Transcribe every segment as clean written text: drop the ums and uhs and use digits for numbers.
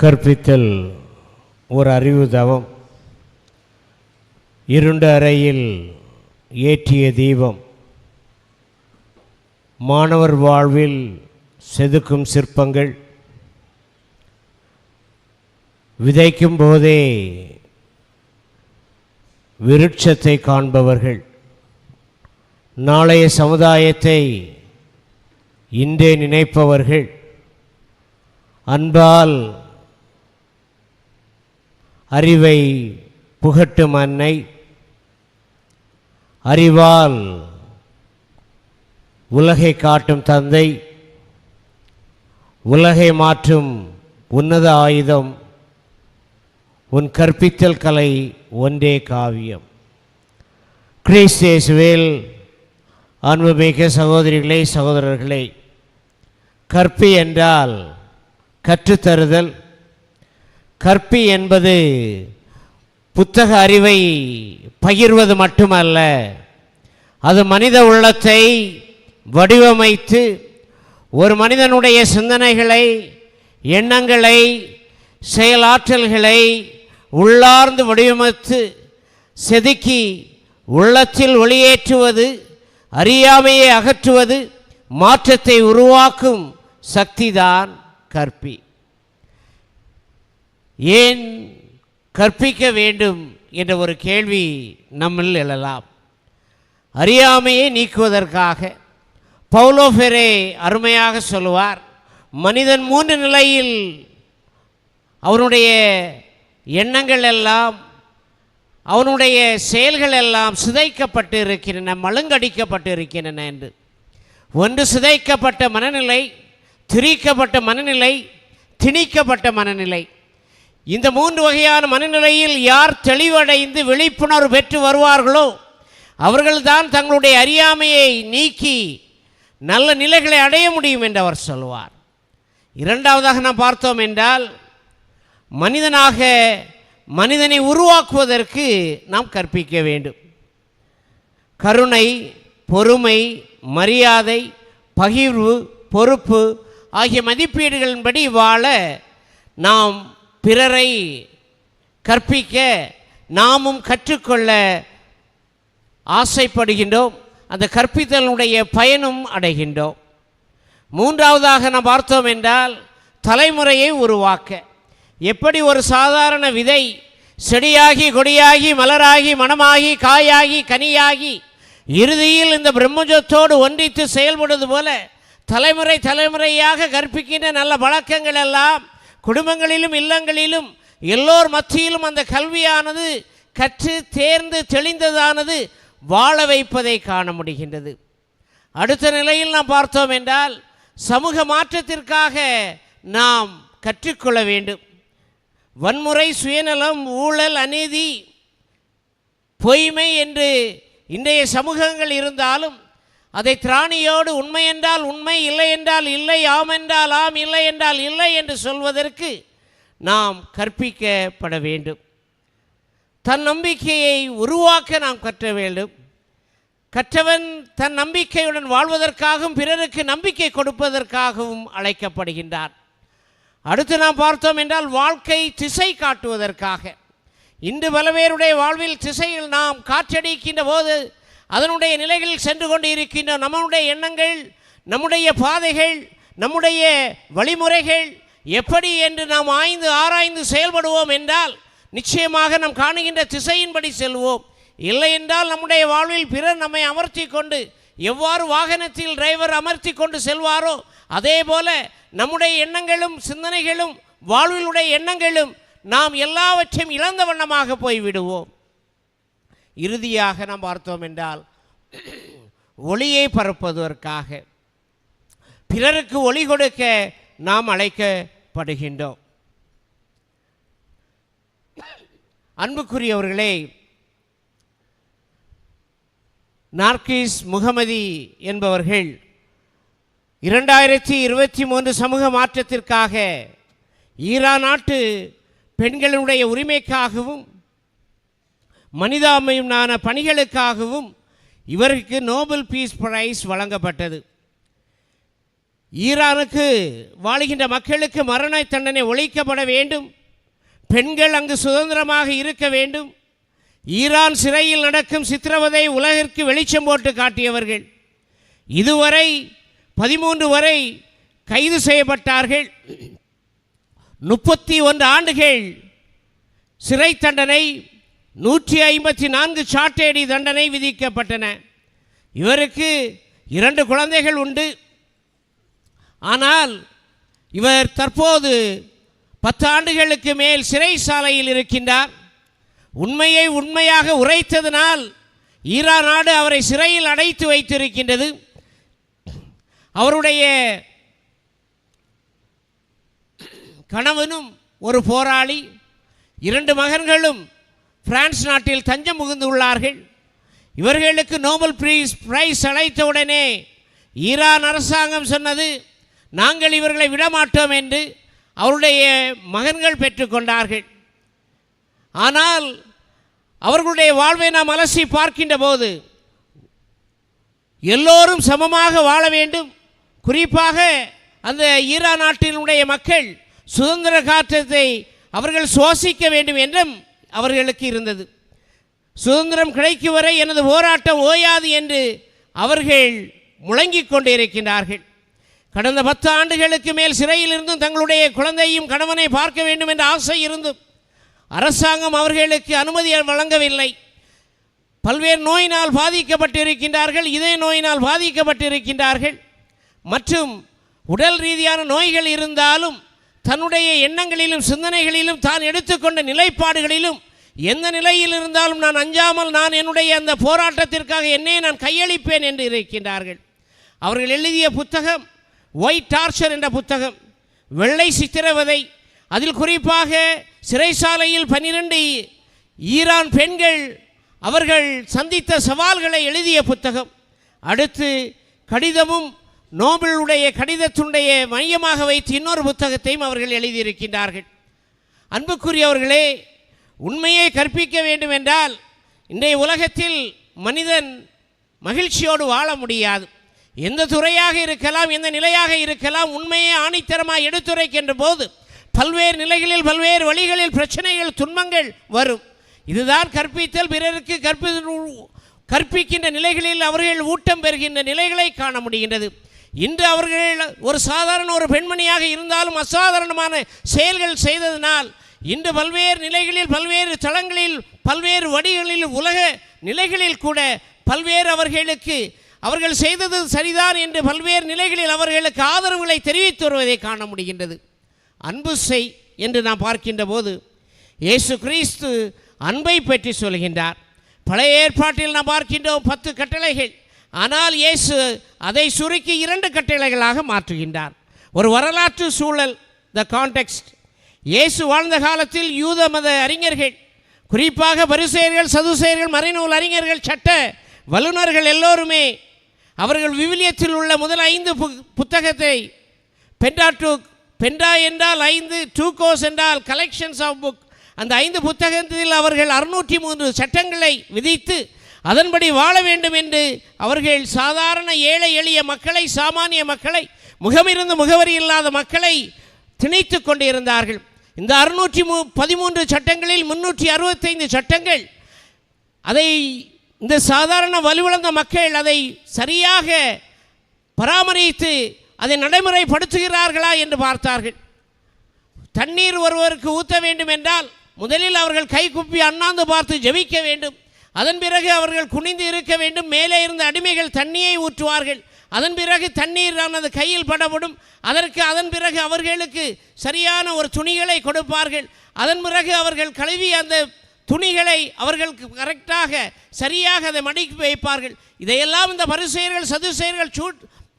கற்பித்தல் ஒரு அறிவு தவம். இருண்ட அறையில் ஏற்றிய தீபம் மாணவர் வாழ்வில் செதுக்கும் சிற்பங்கள். விதைக்கும் போதே விருட்சத்தை காண்பவர்கள். நாளைய சமுதாயத்தை இன்றே நினைப்பவர்கள். அன்பால் அறிவை புகட்டும் அன்னை, அறிவால் உலகை காட்டும் தந்தை, உலகை மாற்றும் உன்னத ஆயுதம் உன் கற்பித்தல் கலை ஒன்றே காவியம். கிறிஸ்து இயேசுவில் அன்புமிக்க சகோதரிகளே சகோதரர்களே, கற்பி என்றால் கற்றுத்தருதல். கற்பி என்பது புத்தக அறிவை பகிர்வது மட்டுமல்ல, அது மனித உள்ளத்தை வடிவமைத்து ஒரு மனிதனுடைய சிந்தனைகளை, எண்ணங்களை, செயலாற்றல்களை உள்ளார்ந்து வடிவமைத்து செதுக்கி உள்ளத்தில் ஒளியேற்றுவது, அறியாமையை அகற்றுவது, மாற்றத்தை உருவாக்கும் சக்திதான் கற்பி. ஏன் கற்பிக்க வேண்டும் என்ற ஒரு கேள்வி நம்மில் எழலாம். அறியாமையை நீக்குவதற்காக. பவுலோ ஃபெரே அருமையாக சொல்லுவார், மனிதன் 3 நிலையில் அவனுடைய எண்ணங்கள் எல்லாம், அவனுடைய செயல்கள் எல்லாம் சிதைக்கப்பட்டு இருக்கின்றன, மழுங்கடிக்கப்பட்டு இருக்கின்றன என்று. ஒன்று சிதைக்கப்பட்ட மனநிலை, திரிக்கப்பட்ட மனநிலை, திணிக்கப்பட்ட மனநிலை. இந்த 3 வகையான மனநிலையில் யார் தெளிவடைந்து விழிப்புணர்வு பெற்று வருவார்களோ அவர்கள்தான் தங்களுடைய அறியாமையை நீக்கி நல்ல நிலைகளை அடைய முடியும் என்று அவர் சொல்வார். இரண்டாவதாக நாம் பார்த்தோம் என்றால், மனிதனாக மனிதனை உருவாக்குவதற்கு நாம் கற்பிக்க வேண்டும். கருணை, பொறுமை, மரியாதை, பகிர்வு, பொறுப்பு ஆகிய மதிப்பீடுகளின்படி வாழ நாம் பிறரை கற்பிக்க, நாமும் கற்றுக்கொள்ள ஆசைப்படுகின்றோம். அந்த கற்பித்தலுடைய பயனும் அடைகின்றோம். மூன்றாவதாக நாம் பார்த்தோம் என்றால், தலைமுறையை உருவாக்க. எப்படி ஒரு சாதாரண விதை செடியாகி, கொடியாகி, மலராகி, மணமாகி, காயாகி, கனியாகி இறுதியில் இந்த பிரம்மஜத்தோடு ஒன்றித்து செயல்படுவது போல தலைமுறை தலைமுறையாக கற்பிக்கின்ற நல்ல பழக்கங்கள் எல்லாம் குடும்பங்களிலும் இல்லங்களிலும் எல்லோர் மத்தியிலும் அந்த கல்வியானது கற்று தேர்ந்து தெளிந்ததானது வாழ வைப்பதை காண முடிகின்றது. அடுத்த நிலையில் நாம் பார்த்தோம் என்றால், சமூக மாற்றத்திற்காக நாம் கற்றுக்கொள்ள வேண்டும். வன்முறை, சுயநலம், ஊழல், அநீதி, பொய்மை என்று இன்றைய சமூகங்கள் இருந்தாலும் அதை திராணியோடு உண்மை என்றால் உண்மை, இல்லை என்றால் இல்லை, ஆம் என்றால் ஆம், இல்லை என்றால் இல்லை என்று சொல்வதற்கு நாம் கற்பிக்கப்பட வேண்டும். தன் நம்பிக்கையை உருவாக்க நாம் கற்ற வேண்டும். கற்றவன் தன் நம்பிக்கையுடன் வாழ்வதற்காகவும் பிறருக்கு நம்பிக்கை கொடுப்பதற்காகவும் அழைக்கப்படுகின்றார். அடுத்து நாம் பார்த்தோம் என்றால், வாழ்க்கை திசை காட்டுவதற்காக. இன்று பல பேருடைய வாழ்வில் திசையில் நாம் காற்றடிக்கின்ற போது அதனுடைய நிலைகளில் சென்று கொண்டு இருக்கின்ற நம்முடைய எண்ணங்கள், நம்முடைய பாதைகள், நம்முடைய வழிமுறைகள் எப்படி என்று நாம் ஆராய்ந்து செயல்படுவோம் என்றால் நிச்சயமாக நாம் காணுகின்ற திசையின்படி செல்வோம். இல்லை என்றால் நம்முடைய வாழ்வில் பிறர் நம்மை அமர்த்தி கொண்டு, எவ்வாறு வாகனத்தில் டிரைவர் அமர்த்தி கொண்டு செல்வாரோ அதே போல நம்முடைய எண்ணங்களும் சிந்தனைகளும் வாழ்விலுடைய எண்ணங்களும் நாம் எல்லாவற்றையும் இழந்த வண்ணமாக போய்விடுவோம். இறுதியாக நாம் பார்த்தோம் என்றால், ஒளியை பரப்புவதற்காக, பிறருக்கு ஒளி கொடுக்க நாம் அழைக்கப்படுகின்றோம். அன்புக்குரியவர்களே, நார்கிஸ் முகமதி என்பவர்கள் 2023 சமூக மாற்றத்திற்காக ஈரான் நாட்டு பெண்களுடைய உரிமைக்காகவும் மனிதாபிமான பணிகளுக்காகவும் இவருக்கு நோபல் பீஸ் பிரைஸ் வழங்கப்பட்டது. ஈரானுக்கு வாழுகின்ற மக்களுக்கு மரண தண்டனை ஒழிக்கப்பட வேண்டும், பெண்கள் அங்கு சுதந்திரமாக இருக்க வேண்டும். ஈரான் சிறையில் நடக்கும் சித்திரவதை உலகிற்கு வெளிச்சம் போட்டு காட்டியவர்கள். இதுவரை 13 வரை கைது செய்யப்பட்டார்கள். 31 ஆண்டுகள் சிறை தண்டனை, 154 சாட்டேடி தண்டனை விதிக்கப்பட்டன. இவருக்கு 2 குழந்தைகள் உண்டு. ஆனால் இவர் தற்போது 10 ஆண்டுகளுக்கு மேல் சிறைச்சாலையில் இருக்கின்றார். உண்மையை உண்மையாக உரைத்ததனால் ஈரான் நாடு அவரை சிறையில் அடைத்து வைத்திருக்கின்றது. அவருடைய கணவனும் ஒரு போராளி, 2 மகன்களும் பிரான்ஸ் நாட்டில் தஞ்சம் புகுந்துள்ளார்கள். இவர்களுக்கு நோபல் பிரைஸ் அழைத்தவுடனே ஈரான் அரசாங்கம் சொன்னது, நாங்கள் இவர்களை விடமாட்டோம் என்று அவருடைய மகன்கள் பெற்றுக்கொண்டார்கள். ஆனால் அவர்களுடைய வாழ்வை நாம் அலசி பார்க்கின்ற போது எல்லோரும் சமமாக வாழ வேண்டும். குறிப்பாக அந்த ஈரான் நாட்டினுடைய மக்கள் சுதந்திர காற்றத்தை அவர்கள் சுவாசிக்க வேண்டும் என்றும் அவர்களுக்கு இருந்தது. சுதந்திரம் கிடைக்கும் வரை எனது போராட்டம் ஓயாது என்று அவர்கள் முழங்கிக் கொண்டிருக்கின்றார்கள். கடந்த 10 ஆண்டுகளுக்கு மேல் சிறையில் இருந்தும் தங்களுடைய குழந்தையும் கணவனை பார்க்க வேண்டும் என்ற ஆசை இருந்தும் அரசாங்கம் அவர்களுக்கு அனுமதி வழங்கவில்லை. பல்வேறு நோயினால் பாதிக்கப்பட்டிருக்கின்றார்கள், இதய நோயினால் பாதிக்கப்பட்டிருக்கின்றார்கள், மற்றும் உடல் ரீதியான நோய்கள் இருந்தாலும் தன்னுடைய எண்ணங்களிலும் சிந்தனைகளிலும் தான் எடுத்துக்கொண்ட நிலைப்பாடுகளிலும் எந்த நிலையில் இருந்தாலும் நான் அஞ்சாமல் நான் என்னுடைய அந்த போராட்டத்திற்காக என்னை நான் கையளிப்பேன் என்று இருக்கின்றார்கள். அவர்கள் எழுதிய புத்தகம் ஒயிட் டார்ச்சர் என்ற புத்தகம், வெள்ளை சித்திரவதை. அதில் குறிப்பாக சிறைச்சாலையில் 12 ஈரான் பெண்கள் அவர்கள் சந்தித்த சவால்களை எழுதிய புத்தகம். அடுத்து கடிதமும் நோபலுடைய கடிதத்தினுடைய மையமாக வைத்து இன்னொரு புத்தகத்தையும் அவர்கள் எழுதியிருக்கின்றார்கள். அன்புக்குரியவர்களே, உண்மையை கற்பிக்க வேண்டும் என்றால் இன்றைய உலகத்தில் மனிதன் மகிழ்ச்சியோடு வாழ முடியாது. எந்த துறையாக இருக்கலாம், எந்த நிலையாக இருக்கலாம், உண்மையை ஆணித்தரமாக எடுத்துரைக்கின்ற போது பல்வேறு நிலைகளில் பல்வேறு வழிகளில் பிரச்சனைகள் துன்பங்கள் வரும். இதுதான் கற்பித்தல். பிறருக்கு கற்பிக்கின்ற நிலைகளில் அவர்கள் ஊட்டம் பெறுகின்ற நிலைகளை காண முடிகின்றது. இன்று அவர்கள் ஒரு சாதாரண ஒரு பெண்மணியாக இருந்தாலும் அசாதாரணமான செயல்கள் செய்ததனால் இன்று பல்வேறு நிலைகளில் பல்வேறு தளங்களில் பல்வேறு வழிகளில் உலக நிலைகளில் கூட பல்வேறு அவர்கள் செய்தது சரிதான் என்று பல்வேறு நிலைகளில் அவர்களுக்கு ஆதரவுகளை தெரிவித்து வருவதை காண முடிகின்றது. அன்பு செய் என்று நாம் பார்க்கின்ற போது இயேசு கிறிஸ்து அன்பை பற்றி சொல்கின்றார். பழைய ஏற்பாட்டில் நாம் பார்க்கின்றோம் 10 கட்டளைகள். ஆனால் இயேசு அதை சுருக்கி 2 கட்டளைகளாக மாற்றுகின்றார். ஒரு வரலாற்று சூழல், த கான்டெக்ஸ்ட். இயேசு வாழ்ந்த காலத்தில் யூத மத அறிஞர்கள், குறிப்பாக பரிசேயர்கள், சதுசேயர்கள், மறைநூல் அறிஞர்கள், சட்ட வல்லுநர்கள் எல்லோருமே அவர்கள் விவிலியத்தில் உள்ள முதல் 5 புத்தகத்தை, பெண்டா என்றால் 5, டூகோஸ் என்றால் கலெக்ஷன்ஸ் ஆஃப் புக், அந்த 5 புத்தகத்தில் அவர்கள் 603 சட்டங்களை விதித்து அதன்படி வாழ வேண்டும் என்று அவர்கள் சாதாரண ஏழை எளிய மக்களை, சாமானிய மக்களை, முகமிருந்து முகவரி இல்லாத மக்களை திணித்து கொண்டிருந்தார்கள். இந்த 613 சட்டங்களில் 365 சட்டங்கள் அதை இந்த சாதாரண வலுவிழந்த மக்கள் அதை சரியாக பராமரித்து அதை நடைமுறைப்படுத்துகிறார்களா என்று பார்த்தார்கள். தண்ணீர் ஒருவருக்கு ஊற்ற வேண்டும் என்றால் முதலில் அவர்கள் கை குப்பி அண்ணாந்து பார்த்து ஜெபிக்க வேண்டும். அதன் பிறகு அவர்கள் குனிந்து இருக்க வேண்டும். மேலே இருந்த அடிமைகள் தண்ணியை ஊற்றுவார்கள். அதன் பிறகு தண்ணீர் ஆனது கையில் படப்படும். அதன் பிறகு அவர்களுக்கு சரியான ஒரு துணிகளை கொடுப்பார்கள். அதன் பிறகு அவர்கள் கழுவி அந்த துணிகளை அவர்களுக்கு கரெக்டாக சரியாக அதை மடிக்கி வைப்பார்கள். இதையெல்லாம் இந்த பரிசேயர்கள், சதுசேயர்கள்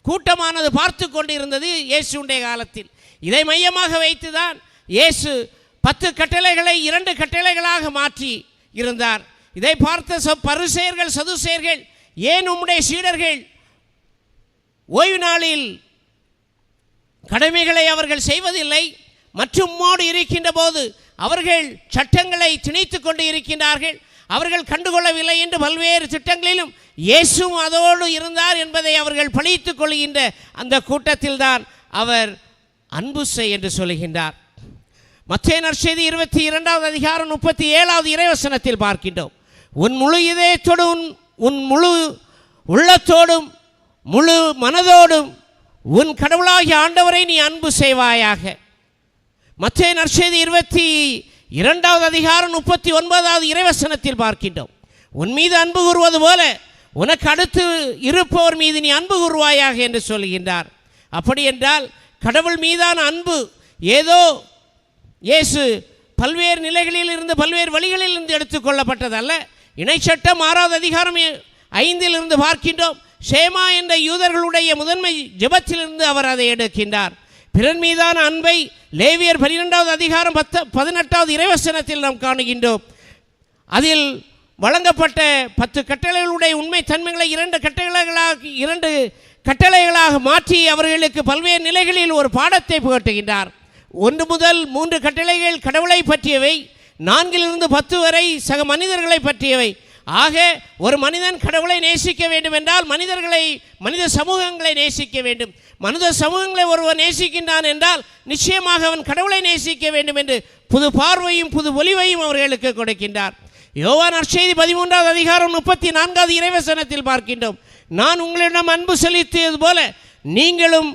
கூட்டமானது பார்த்து கொண்டிருந்தது இயேசுடைய காலத்தில். இதை மையமாக வைத்துதான் இயேசு 10 கட்டளைகளை 2 கட்டளைகளாக மாற்றி இருந்தார். இதை பார்த்த பரிசேயர்கள், சதுசேயர்கள், ஏன் உம்முடைய சீடர்கள் ஓய்வு நாளில் கடமைகளை அவர்கள் செய்வதில்லை, மற்றும் உம்மோடு இருக்கின்ற போது அவர்கள் சட்டங்களை திணித்து கொண்டு இருக்கின்றார்கள், அவர்கள் கண்டுகொள்ளவில்லை என்று பல்வேறு திட்டங்களிலும் இயேசுவும் அதோடு இருந்தார் என்பதை அவர்கள் பழித்துக் கொள்கின்ற அந்த கூட்டத்தில் தான் அவர் அன்பு செய் என்று சொல்கின்றார். மத்தேயு நற்செய்தி 22வது அதிகாரம் 37வது இறைவசனத்தில் பார்க்கின்றோம். உன் முழு இதயத்தோடும் உன் முழு உள்ளத்தோடும் முழு மனதோடும் உன் கடவுளாகிய ஆண்டவரை நீ அன்பு செய்வாயாக. மத்தேயு நற்செய்தி 22வது அதிகாரம் 39வது இறைவசனத்தில் பார்க்கின்றோம். உன் மீது அன்பு கூறுவது போல உனக்கு அடுத்து இருப்பவர் மீது நீ அன்பு கூறுவாயாக என்று சொல்கின்றார். அப்படி என்றால் கடவுள் மீதான அன்பு ஏதோ இயேசு பல்வேறு நிலைகளில் இருந்து பல்வேறு வழிகளில் இருந்து எடுத்துக்கொள்ளப்பட்டதல்ல. இணைச்சட்டம் 6வது அதிகாரம் 5 இருந்து பார்க்கின்றோம். ஷேமா என்ற யூதர்களுடைய முதன்மை ஜெபத்திலிருந்து அவர் அதை எடுக்கின்றார். பிறன் மீதான அன்பை லேவியர் 12வது அதிகாரம் 18வது இறைவசனத்தில் நாம் காணுகின்றோம். அதில் வழங்கப்பட்ட 10 கட்டளைகளுடைய உண்மை தன்மைகளை 2 கட்டளைகளாக மாற்றி அவர்களுக்கு பல்வேறு நிலைகளில் ஒரு பாடத்தை புகட்டுகின்றார். 1 முதல் 3 கட்டளைகள் கடவுளை பற்றியவை, 4 10 வரை சக மனிதர்களை பற்றியவை. ஆக ஒரு மனிதன் கடவுளை நேசிக்க வேண்டும் என்றால் மனித சமூகங்களை நேசிக்க வேண்டும். மனித சமூகங்களை ஒருவர் நேசிக்கின்றான் என்றால் நிச்சயமாக அவன் கடவுளை நேசிக்க வேண்டும் என்று புது பார்வையும் புது ஒளிவையும் அவர்களுக்கு கொடுக்கின்றார். யோவான் நற்செய்தி 13வது அதிகாரம் 34வது இறைவசனத்தில் பார்க்கின்றோம். நான் உங்களிடம் அன்பு செலுத்தியது போல நீங்களும்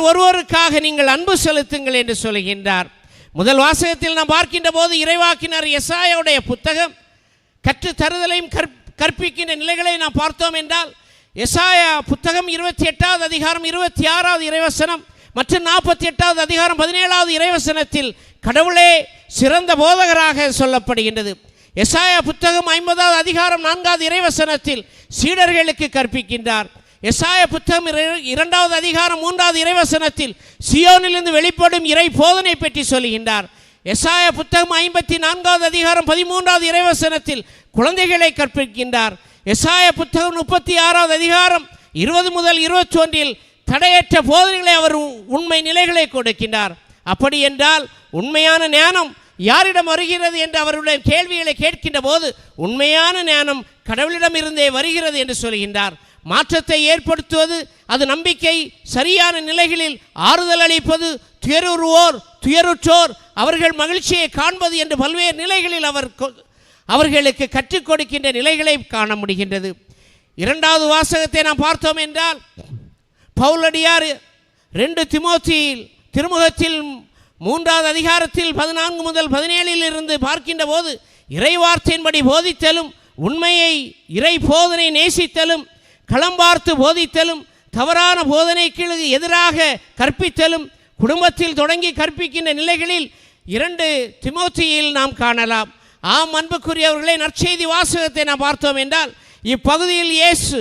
ஒருவருக்காக நீங்கள் அன்பு செலுத்துங்கள் என்று சொல்கின்றார். முதல் வாசகத்தில் நாம் பார்க்கின்ற போது இறைவாக்கினர் எசாயாவுடைய புத்தகம் கற்று தருதலையும் கற்பிக்கின்ற நிலைகளை நாம் பார்த்தோம் என்றால் எசாயா புத்தகம் 28வது அதிகாரம் 26வது இறைவசனம் மற்றும் 48வது அதிகாரம் 17வது இறைவசனத்தில் கடவுளே சிறந்த போதகராக சொல்லப்படுகின்றது. எசாயா புத்தகம் 50வது அதிகாரம் 4வது இறைவசனத்தில் சீடர்களுக்கு கற்பிக்கின்றார். எசாயா புத்தகம் 2வது அதிகாரம் 3வது இறைவசனத்தில் சியோனிலிருந்து வெளிப்படும் இறை போதனை பற்றி சொல்கின்றார். எசாயா புத்தகம் 54வது அதிகாரம் 13வது இறைவசனத்தில் குழந்தைகளை கற்பிக்கின்றார். எசாயா புத்தகம் 36வது அதிகாரம் 20 முதல் 21 தடையற்ற போதனைகளை அவர் உண்மை நிலைகளை கொடுக்கின்றார். அப்படி என்றால் உண்மையான ஞானம் யாரிடம் வருகிறது என்று அவருடைய கேள்விகளை கேட்கின்ற போது உண்மையான ஞானம் கடவுளிடம் இருந்தே வருகிறது என்று சொல்கின்றார். மாற்றத்தை ஏற்படுத்துவது அது நம்பிக்கை, சரியான நிலைகளில் ஆறுதல் அளிப்பது, துயருற்றோர் அவர்கள் மகிழ்ச்சியை காண்பது என்று பல்வேறு நிலைகளில் அவர்களுக்கு கற்றுக் கொடுக்கின்ற நிலைகளை காண முடிகின்றது. 2வது வாசகத்தை நாம் பார்த்தோம் என்றால் பவுலடியார் 2 தீமோத்தேயில் திருமுகத்தில் 3வது அதிகாரத்தில் 14 முதல் 17 இருந்து பார்க்கின்ற போது இறைவார்த்தையின்படி போதித்தலும், உண்மையை இறை போதனை நேசித்தலும், களம் பார்த்து போதித்தலும், தவறான போதனைக்கு எதிராக கற்பித்தலும், குடும்பத்தில் தொடங்கி கற்பிக்கின்ற நிலைகளில் 2 தீமோத்தேயில் நாம் காணலாம். ஆம் அன்புக்குரியவர்களே, நற்செய்தி வாசகத்தை நாம் பார்த்தோம் என்றால் இப்பகுதியில் இயேசு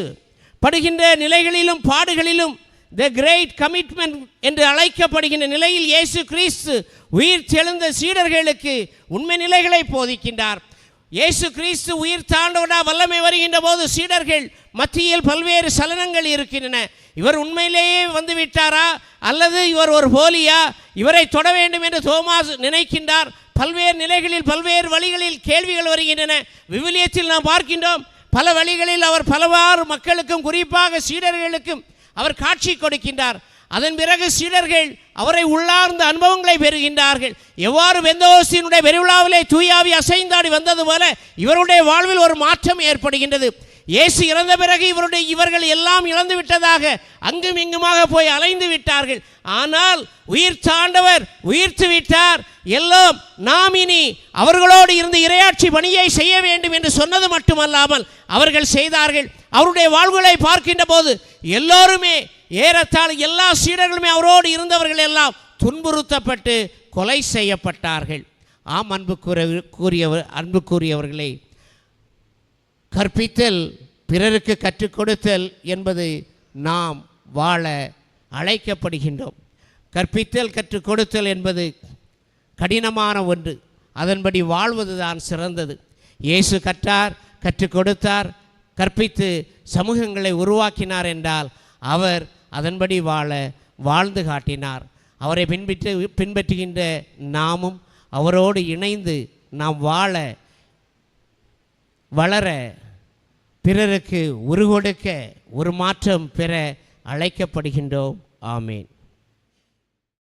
படுகின்ற நிலைகளிலும் பாடுகளிலும் த கிரேட் கமிட்மெண்ட் என்று அழைக்கப்படுகின்ற நிலையில் இயேசு கிறிஸ்து உயிர் தெழுந்த சீடர்களுக்கு உண்மை நிலைகளை போதிக்கின்றார். இயேசு கிறிஸ்து உயிர் தாண்டவனா வல்லமை வருகின்ற போது சீடர்கள் மத்தியில் பல்வேறு சலனங்கள் இருக்கின்றன. இவர் உண்மையிலேயே வந்து விட்டாரா அல்லது இவர் ஒரு போலியா, இவரை தொட வேண்டும் என்று தோமாஸ் நினைக்கின்றார். பல்வேறு நிலைகளில் பல்வேறு வழிகளில் கேள்விகள் வருகின்றன. விவிலியத்தில் நாம் பார்க்கின்றோம் பல வழிகளில் அவர் பலவாறு மக்களுக்கும் குறிப்பாக சீடர்களுக்கும் அவர் காட்சி கொடுக்கின்றார். அதன் பிறகு சீடர்கள் அவரை உள்ளார்ந்த அனுபவங்களை பெறுகின்றார்கள். எவ்வாறு பெந்தோஸ்தினுடைய பெருவிழாவிலே தூயாவி அசைந்தாடி வந்தது போல இவருடைய வாழ்வில் ஒரு மாற்றம் ஏற்படுகின்றது. இயேசு இறந்த பிறகு இவர்கள் எல்லாம் இழந்து விட்டதாக அங்கும் இங்குமாக போய் அலைந்து விட்டார்கள். ஆனால் உயிர் தாண்டவர் உயிர்த்து விட்டார். எல்லாம் நாம் இனி அவர்களோடு இருந்து இறையாட்சி பணியை செய்ய வேண்டும் என்று சொன்னது மட்டுமல்லாமல் அவர்கள் செய்தார்கள். அவருடைய வாழ்வுகளை பார்க்கின்ற போது எல்லோருமே ஏறத்தாழ எல்லா சீடர்களுமே அவரோடு இருந்தவர்கள் எல்லாம் துன்புறுத்தப்பட்டு கொலை செய்யப்பட்டார்கள். ஆம் அன்புக்குரியவர்களே, கற்பித்தல், பிறருக்கு கற்றுக் கொடுத்தல் என்பது நாம் வாழ அழைக்கப்படுகின்றோம். கற்பித்தல் கற்றுக் கொடுத்தல் என்பது கடினமான ஒன்று. அதன்படி வாழ்வதுதான் சிறந்தது. இயேசு கற்றார், கற்றுக் கொடுத்தார், கற்பித்து சமூகங்களை உருவாக்கினார் என்றால் அவர் அதன்படி வாழ்ந்து காட்டினார். அவரை பின்பற்றுகின்ற நாமும் அவரோடு இணைந்து நாம் வளர பிறருக்கு உருகொடுக்க ஒரு மாற்றம் பெற அழைக்கப்படுகின்றோம். ஆமேன்.